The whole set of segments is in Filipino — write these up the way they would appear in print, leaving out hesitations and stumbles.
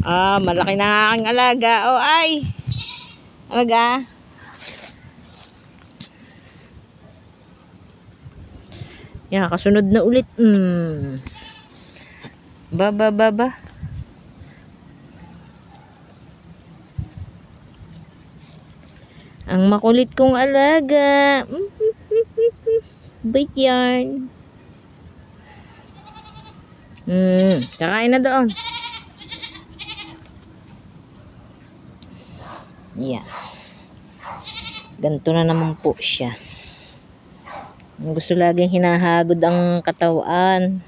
Malaki na nga aking alaga. Oh, ay. Alaga. Yan, kasunod na ulit. Baba. Ang makulit kong alaga. Bait yarn. Kakain na doon. Yan. Ganito na naman po siya. Gusto laging hinahagod ang katawan.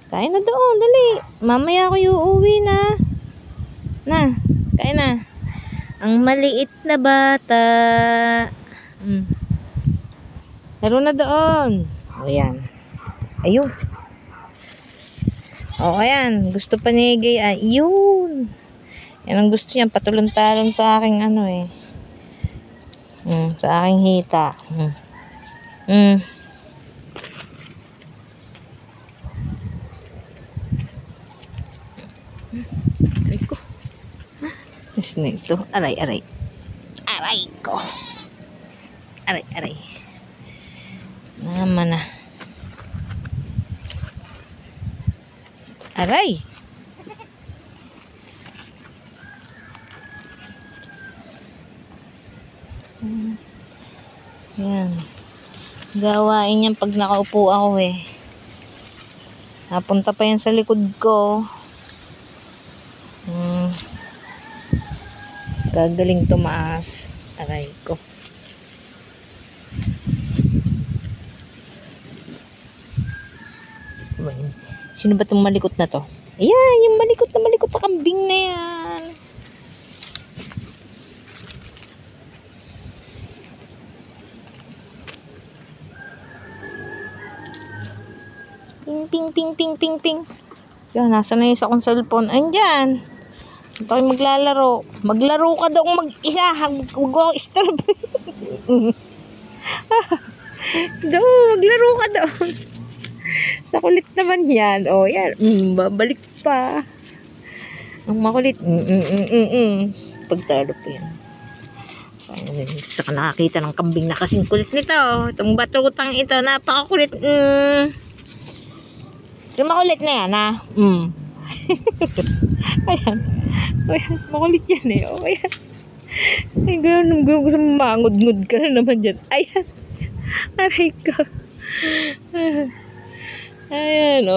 Kain na doon, dali. Mamaya ako uuwi na. Kain na. Ang maliit na bata. Laro na doon. Ayan. Ayun. Ayan. Gusto pa ni Gay. Ayun. Yan ang gusto niya. Patulon-talon sa aking sa aking hita. Aray ko. Snake to. Aray ko. Aray. Naman na. Aray. Yan. Gawain yan pag nakaupo ako eh. Napunta pa yan sa likod ko. Gagaling tumaas. Aray ko. Sino ba itong malikot na to? Ayan, yung malikot na kambing na yan. Ping. Yan, nasa na yung sa akong cellphone. Andyan. Ito kayo maglalaro. Maglaro ka daw mag-isa. Huwag ko istorbo. Maglaro ka daw. Sa kulit naman yan. Yan. Babalik pa. Ang makulit. Pagtalo pa yan. Saka nakakita ng kambing na kasing kulit nito. Itong batutang ito. Napakakulit. Sino makulit na yan, ha? Ayan. Makulit yan eh. Ayan. Ay, gano'n gusto mangod-ngod ka na naman dyan. Ayan. Aray ko. Ayan,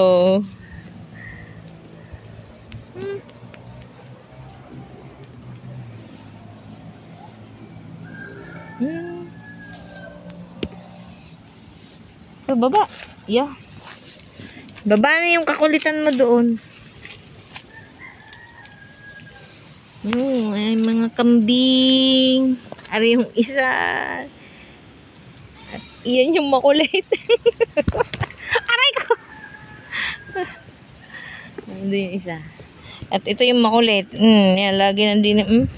So, baba. Yeah. Baba na yung kakulitan mo doon. Ay, mga kambing. Ari yung isa. At iyan yung makulit. Aray ko. Ito yung isa. At ito yung makulit. Yan, lagi nandun.